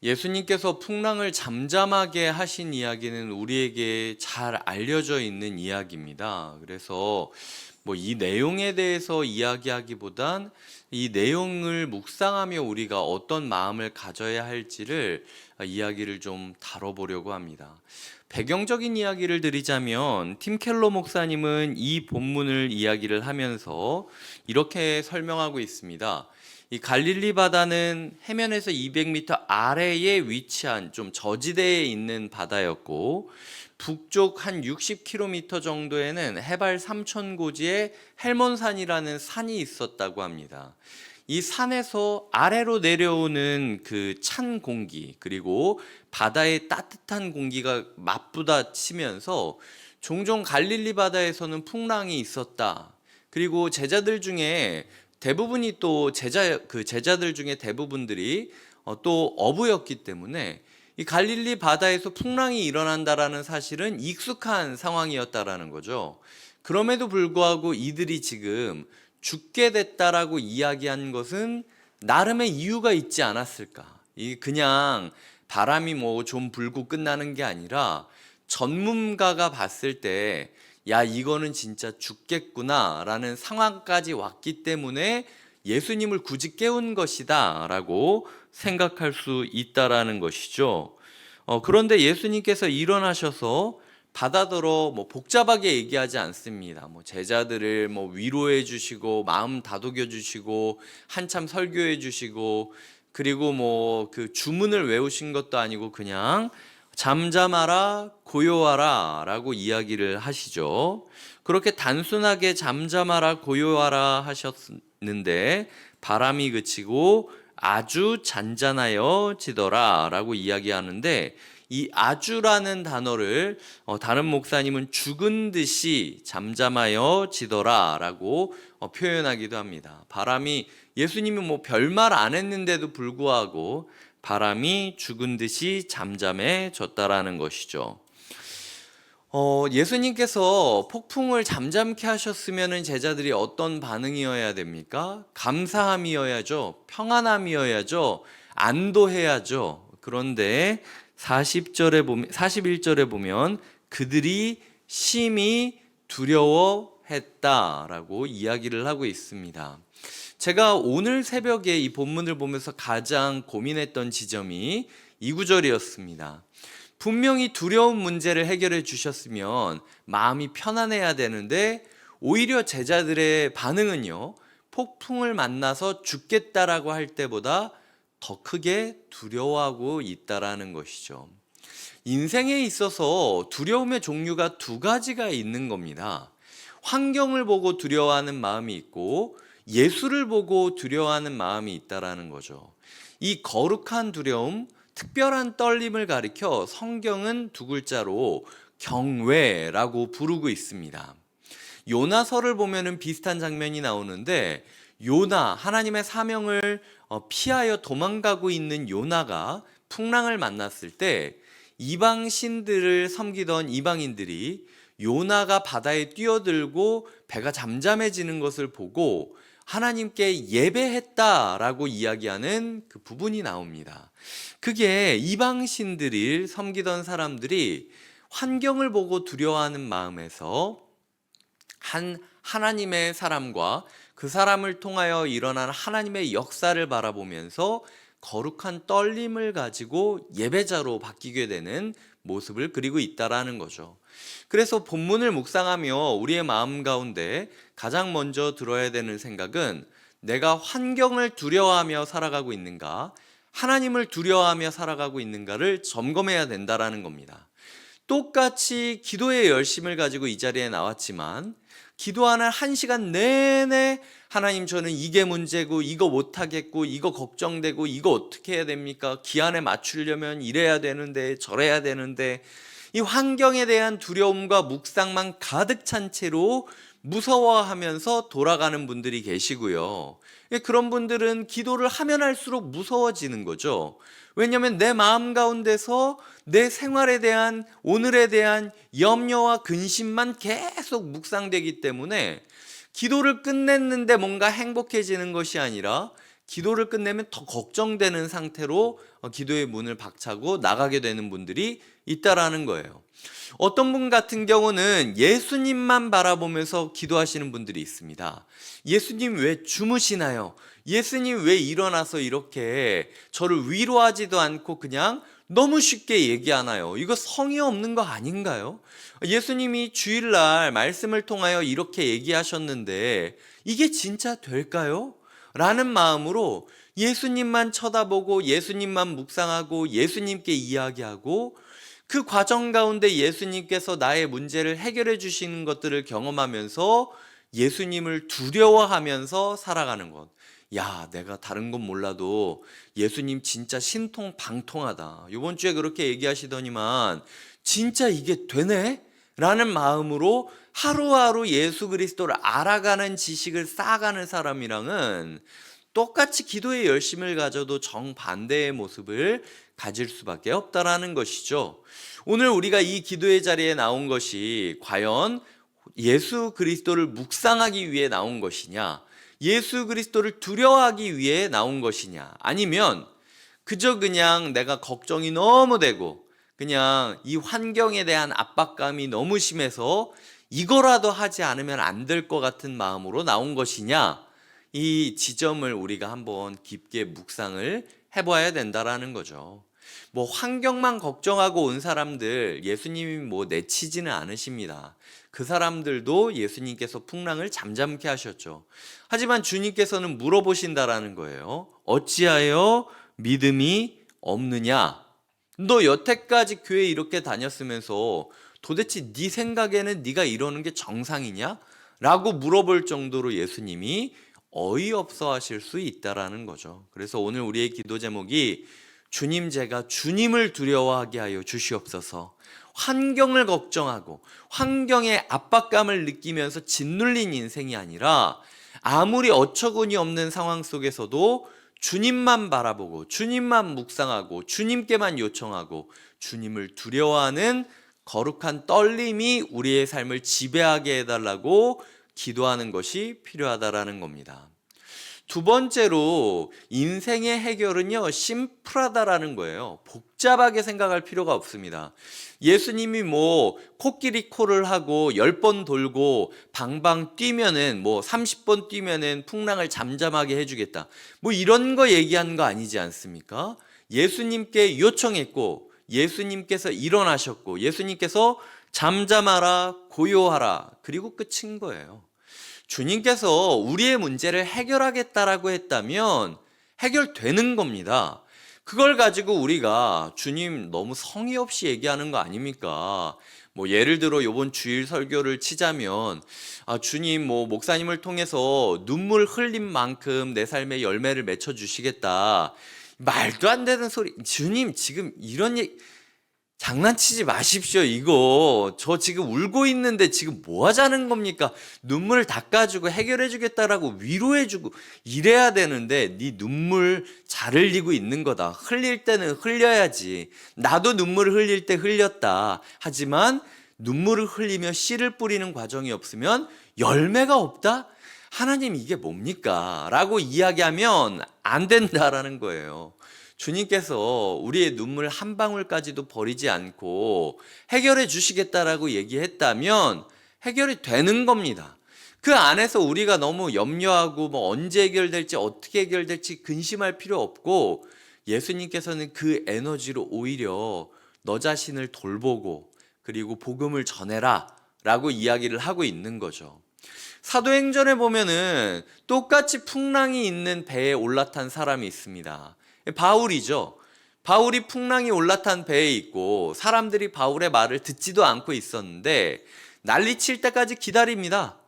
예수님께서 풍랑을 잠잠하게 하신 이야기는 우리에게 잘 알려져 있는 이야기입니다. 그래서 이 내용에 대해서 이야기하기보단 이 내용을 묵상하며 우리가 어떤 마음을 가져야 할지를 이야기를 좀 다뤄보려고 합니다. 배경적인 이야기를 드리자면 팀 켈러 목사님은 이 본문을 이야기를 하면서 이렇게 설명하고 있습니다. 이 갈릴리 바다는 해면에서 200m 아래에 위치한 좀 저지대에 있는 바다였고, 북쪽 한 60km 정도에는 해발 3000고지의 헬몬산이라는 산이 있었다고 합니다. 이 산에서 아래로 내려오는 그 찬 공기, 그리고 바다의 따뜻한 공기가 맞부딪히면서 종종 갈릴리 바다에서는 풍랑이 있었다. 그리고 제자들 중에 대부분이 또 제자들 중에 대부분들이 또 어부였기 때문에 이 갈릴리 바다에서 풍랑이 일어난다라는 사실은 익숙한 상황이었다라는 거죠. 그럼에도 불구하고 이들이 지금 죽게 됐다라고 이야기한 것은 나름의 이유가 있지 않았을까? 이 그냥 바람이 좀 불고 끝나는 게 아니라 전문가가 봤을 때 야, 이거는 진짜 죽겠구나 라는 상황까지 왔기 때문에 예수님을 굳이 깨운 것이다 라고 생각할 수 있다라는 것이죠. 그런데 예수님께서 일어나셔서 바다더러 복잡하게 얘기하지 않습니다. 제자들을 위로해 주시고 마음 다독여 주시고 한참 설교해 주시고, 그리고 그 주문을 외우신 것도 아니고 그냥 잠잠하라 고요하라 라고 이야기를 하시죠. 그렇게 단순하게 잠잠하라 고요하라 하셨는데 바람이 그치고 아주 잔잔하여지더라 라고 이야기하는데, 이 아주라는 단어를 다른 목사님은 죽은 듯이 잠잠하여지더라 라고 표현하기도 합니다. 바람이, 예수님이 별말 안 했는데도 불구하고 바람이 죽은 듯이 잠잠해졌다라는 것이죠. 예수님께서 폭풍을 잠잠케 하셨으면 제자들이 어떤 반응이어야 됩니까? 감사함이어야죠. 평안함이어야죠. 안도해야죠. 그런데 41절에 보면 그들이 심히 두려워했다라고 이야기를 하고 있습니다. 제가 오늘 새벽에 이 본문을 보면서 가장 고민했던 지점이 이 구절이었습니다. 분명히 두려운 문제를 해결해 주셨으면 마음이 편안해야 되는데 오히려 제자들의 반응은요, 폭풍을 만나서 죽겠다라고 할 때보다 더 크게 두려워하고 있다라는 것이죠. 인생에 있어서 두려움의 종류가 두 가지가 있는 겁니다. 환경을 보고 두려워하는 마음이 있고 예수를 보고 두려워하는 마음이 있다라는 거죠. 이 거룩한 두려움, 특별한 떨림을 가리켜 성경은 두 글자로 경외라고 부르고 있습니다. 요나서를 보면은 비슷한 장면이 나오는데, 요나, 하나님의 사명을 피하여 도망가고 있는 요나가 풍랑을 만났을 때 이방 신들을 섬기던 이방인들이 요나가 바다에 뛰어들고 배가 잠잠해지는 것을 보고 하나님께 예배했다라고 이야기하는 그 부분이 나옵니다. 그게 이방신들을 섬기던 사람들이 환경을 보고 두려워하는 마음에서 하나님의 사람과 그 사람을 통하여 일어난 하나님의 역사를 바라보면서 거룩한 떨림을 가지고 예배자로 바뀌게 되는 모습을 그리고 있다라는 거죠. 그래서 본문을 묵상하며 우리의 마음 가운데 가장 먼저 들어야 되는 생각은, 내가 환경을 두려워하며 살아가고 있는가, 하나님을 두려워하며 살아가고 있는가를 점검해야 된다라는 겁니다. 똑같이 기도의 열심을 가지고 이 자리에 나왔지만 기도하는 1시간 내내 하나님, 저는 이게 문제고 이거 못하겠고 이거 걱정되고 이거 어떻게 해야 됩니까? 기한에 맞추려면 이래야 되는데 저래야 되는데, 이 환경에 대한 두려움과 묵상만 가득 찬 채로 무서워하면서 돌아가는 분들이 계시고요. 그런 분들은 기도를 하면 할수록 무서워지는 거죠. 왜냐하면 내 마음 가운데서 내 생활에 대한, 오늘에 대한 염려와 근심만 계속 묵상되기 때문에 기도를 끝냈는데 뭔가 행복해지는 것이 아니라 기도를 끝내면 더 걱정되는 상태로 기도의 문을 박차고 나가게 되는 분들이 있다라는 거예요. 어떤 분 같은 경우는 예수님만 바라보면서 기도하시는 분들이 있습니다. 예수님 왜 주무시나요? 예수님 왜 일어나서 이렇게 저를 위로하지도 않고 그냥 너무 쉽게 얘기하나요? 이거 성의 없는 거 아닌가요? 예수님이 주일날 말씀을 통하여 이렇게 얘기하셨는데 이게 진짜 될까요? 라는 마음으로 예수님만 쳐다보고 예수님만 묵상하고 예수님께 이야기하고 그 과정 가운데 예수님께서 나의 문제를 해결해 주시는 것들을 경험하면서 예수님을 두려워하면서 살아가는 것. 야, 내가 다른 건 몰라도 예수님 진짜 신통방통하다. 이번 주에 그렇게 얘기하시더니만 진짜 이게 되네? 라는 마음으로 하루하루 예수 그리스도를 알아가는 지식을 쌓아가는 사람이랑은 똑같이 기도에 열심을 가져도 정반대의 모습을 가질 수밖에 없다라는 것이죠. 오늘 우리가 이 기도의 자리에 나온 것이 과연 예수 그리스도를 묵상하기 위해 나온 것이냐, 예수 그리스도를 두려워하기 위해 나온 것이냐, 아니면 그저 그냥 내가 걱정이 너무 되고 그냥 이 환경에 대한 압박감이 너무 심해서 이거라도 하지 않으면 안 될 것 같은 마음으로 나온 것이냐, 이 지점을 우리가 한번 깊게 묵상을 해봐야 된다라는 거죠. 뭐 환경만 걱정하고 온 사람들 예수님이 뭐 내치지는 않으십니다. 그 사람들도 예수님께서 풍랑을 잠잠케 하셨죠. 하지만 주님께서는 물어보신다라는 거예요. 어찌하여 믿음이 없느냐? 너 여태까지 교회 이렇게 다녔으면서 도대체 네 생각에는 네가 이러는 게 정상이냐? 라고 물어볼 정도로 예수님이 어이없어 하실 수 있다라는 거죠. 그래서 오늘 우리의 기도 제목이 주님, 제가 주님을 두려워하게 하여 주시옵소서. 환경을 걱정하고 환경의 압박감을 느끼면서 짓눌린 인생이 아니라 아무리 어처구니 없는 상황 속에서도 주님만 바라보고 주님만 묵상하고 주님께만 요청하고 주님을 두려워하는 거룩한 떨림이 우리의 삶을 지배하게 해달라고 기도하는 것이 필요하다라는 겁니다. 두 번째로 인생의 해결은요, 심플하다라는 거예요. 복잡하게 생각할 필요가 없습니다. 예수님이 뭐 코끼리 코를 하고 10번 돌고 방방 뛰면은 뭐 30번 뛰면은 풍랑을 잠잠하게 해주겠다. 뭐 이런 거 얘기하는 거 아니지 않습니까? 예수님께 요청했고 예수님께서 일어나셨고 예수님께서 잠잠하라, 고요하라, 그리고 끝인 거예요. 주님께서 우리의 문제를 해결하겠다라고 했다면 해결되는 겁니다. 그걸 가지고 우리가 주님 너무 성의 없이 얘기하는 거 아닙니까? 뭐 예를 들어 이번 주일 설교를 치자면 주님 뭐 목사님을 통해서 눈물 흘린 만큼 내 삶에 열매를 맺혀 주시겠다. 말도 안 되는 소리. 주님 지금 이런 얘기 장난치지 마십시오. 이거 저 지금 울고 있는데 지금 뭐 하자는 겁니까? 눈물을 닦아주고 해결해주겠다라고 위로해주고 이래야 되는데 네 눈물 잘 흘리고 있는 거다. 흘릴 때는 흘려야지. 나도 눈물을 흘릴 때 흘렸다. 하지만 눈물을 흘리며 씨를 뿌리는 과정이 없으면 열매가 없다? 하나님 이게 뭡니까? 라고 이야기하면 안 된다라는 거예요. 주님께서 우리의 눈물 한 방울까지도 버리지 않고 해결해 주시겠다라고 얘기했다면 해결이 되는 겁니다. 그 안에서 우리가 너무 염려하고 뭐 언제 해결될지 어떻게 해결될지 근심할 필요 없고 예수님께서는 그 에너지로 오히려 너 자신을 돌보고 그리고 복음을 전해라 라고 이야기를 하고 있는 거죠. 사도행전에 보면은 똑같이 풍랑이 있는 배에 올라탄 사람이 있습니다. 바울이죠. 바울이 풍랑이 올라탄 배에 있고 사람들이 바울의 말을 듣지도 않고 있었는데 난리 칠 때까지 기다립니다.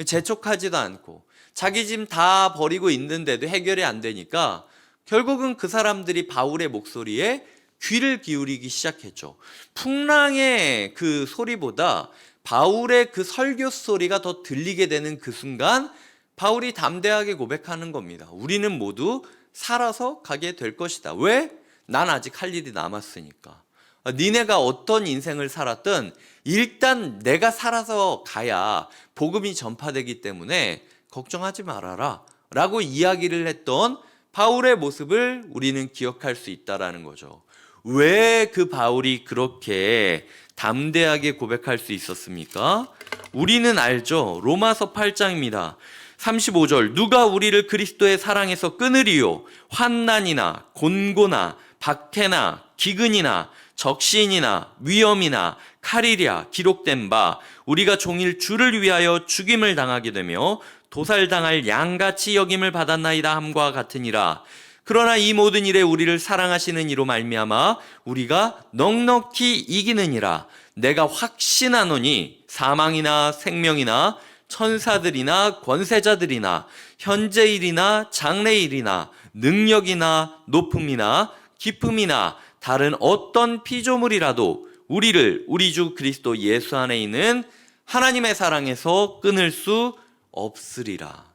재촉하지도 않고 자기 짐 다 버리고 있는데도 해결이 안 되니까 결국은 그 사람들이 바울의 목소리에 귀를 기울이기 시작했죠. 풍랑의 그 소리보다 바울의 그 설교 소리가 더 들리게 되는 그 순간 바울이 담대하게 고백하는 겁니다. 우리는 모두 살아서 가게 될 것이다. 왜? 난 아직 할 일이 남았으니까. 니네가 어떤 인생을 살았든 일단 내가 살아서 가야 복음이 전파되기 때문에 걱정하지 말아라 라고 이야기를 했던 바울의 모습을 우리는 기억할 수 있다라는 거죠. 왜 그 바울이 그렇게 담대하게 고백할 수 있었습니까? 우리는 알죠. 로마서 8장입니다. 35절, 누가 우리를 그리스도의 사랑에서 끊으리요? 환난이나 곤고나 박해나 기근이나 적신이나 위험이나 칼이랴 기록된 바 우리가 종일 주를 위하여 죽임을 당하게 되며 도살당할 양같이 여김을 받았나이다 함과 같으니라. 그러나 이 모든 일에 우리를 사랑하시는 이로 말미암아 우리가 넉넉히 이기느니라. 내가 확신하노니 사망이나 생명이나 천사들이나 권세자들이나 현재일이나 장래일이나 능력이나 높음이나 기쁨이나 다른 어떤 피조물이라도 우리를 우리 주 그리스도 예수 안에 있는 하나님의 사랑에서 끊을 수 없으리라.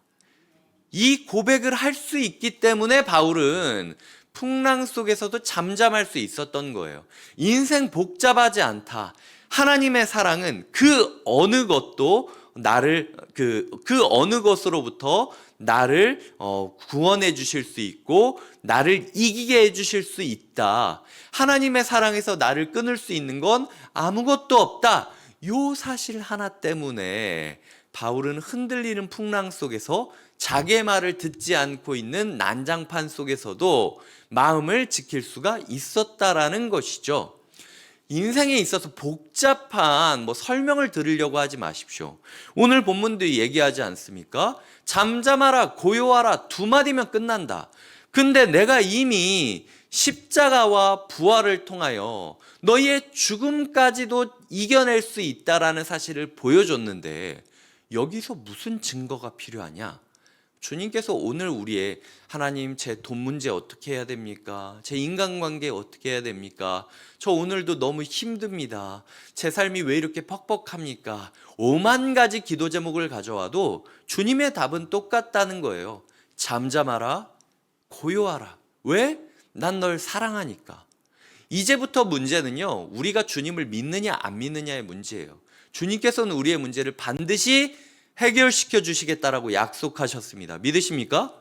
이 고백을 할 수 있기 때문에 바울은 풍랑 속에서도 잠잠할 수 있었던 거예요. 인생 복잡하지 않다. 하나님의 사랑은 그 어느 것도 나를 그 어느 것으로부터 나를 구원해 주실 수 있고 나를 이기게 해 주실 수 있다. 하나님의 사랑에서 나를 끊을 수 있는 건 아무것도 없다. 요 사실 하나 때문에 바울은 흔들리는 풍랑 속에서 자기의 말을 듣지 않고 있는 난장판 속에서도 마음을 지킬 수가 있었다라는 것이죠. 인생에 있어서 복잡한 설명을 들으려고 하지 마십시오. 오늘 본문도 얘기하지 않습니까? 잠잠하라, 고요하라 두 마디면 끝난다. 근데 내가 이미 십자가와 부활을 통하여 너희의 죽음까지도 이겨낼 수 있다라는 사실을 보여줬는데 여기서 무슨 증거가 필요하냐? 주님께서 오늘 우리의 하나님 제 돈 문제 어떻게 해야 됩니까? 제 인간관계 어떻게 해야 됩니까? 저 오늘도 너무 힘듭니다. 제 삶이 왜 이렇게 퍽퍽합니까? 5만 가지 기도 제목을 가져와도 주님의 답은 똑같다는 거예요. 잠잠하라, 고요하라. 왜? 난 널 사랑하니까. 이제부터 문제는요, 우리가 주님을 믿느냐 안 믿느냐의 문제예요. 주님께서는 우리의 문제를 반드시 해결시켜 주시겠다라고 약속하셨습니다. 믿으십니까?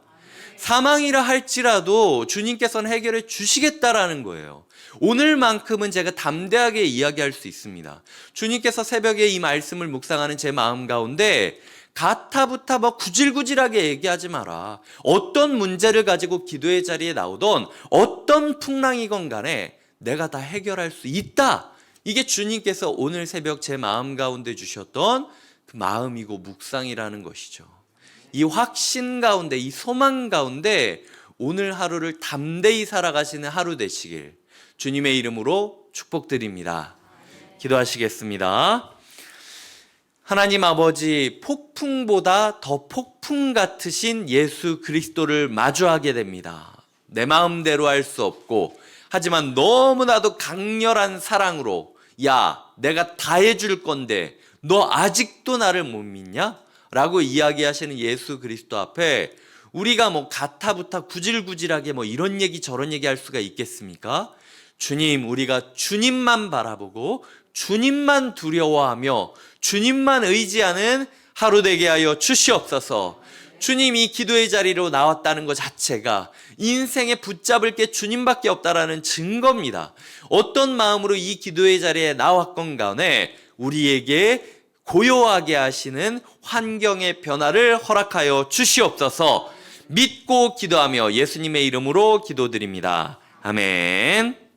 사망이라 할지라도 주님께서는 해결해 주시겠다라는 거예요. 오늘만큼은 제가 담대하게 이야기할 수 있습니다. 주님께서 새벽에 이 말씀을 묵상하는 제 마음 가운데 가타부타 구질구질하게 얘기하지 마라. 어떤 문제를 가지고 기도의 자리에 나오던 어떤 풍랑이건 간에 내가 다 해결할 수 있다. 이게 주님께서 오늘 새벽 제 마음 가운데 주셨던 그 마음이고 묵상이라는 것이죠. 이 확신 가운데, 이 소망 가운데 오늘 하루를 담대히 살아가시는 하루 되시길 주님의 이름으로 축복드립니다. 기도하시겠습니다. 하나님 아버지, 폭풍보다 더 폭풍 같으신 예수 그리스도를 마주하게 됩니다. 내 마음대로 할 수 없고 하지만 너무나도 강렬한 사랑으로 야, 내가 다 해줄 건데 너 아직도 나를 못 믿냐? 라고 이야기하시는 예수 그리스도 앞에 우리가 가타부타 구질구질하게 이런 얘기 저런 얘기 할 수가 있겠습니까? 주님, 우리가 주님만 바라보고 주님만 두려워하며 주님만 의지하는 하루 되게 하여 주시옵소서. 주님이 기도의 자리로 나왔다는 것 자체가 인생에 붙잡을 게 주님밖에 없다라는 증거입니다. 어떤 마음으로 이 기도의 자리에 나왔건 간에 우리에게 고요하게 하시는 환경의 변화를 허락하여 주시옵소서. 믿고 기도하며 예수님의 이름으로 기도드립니다. 아멘.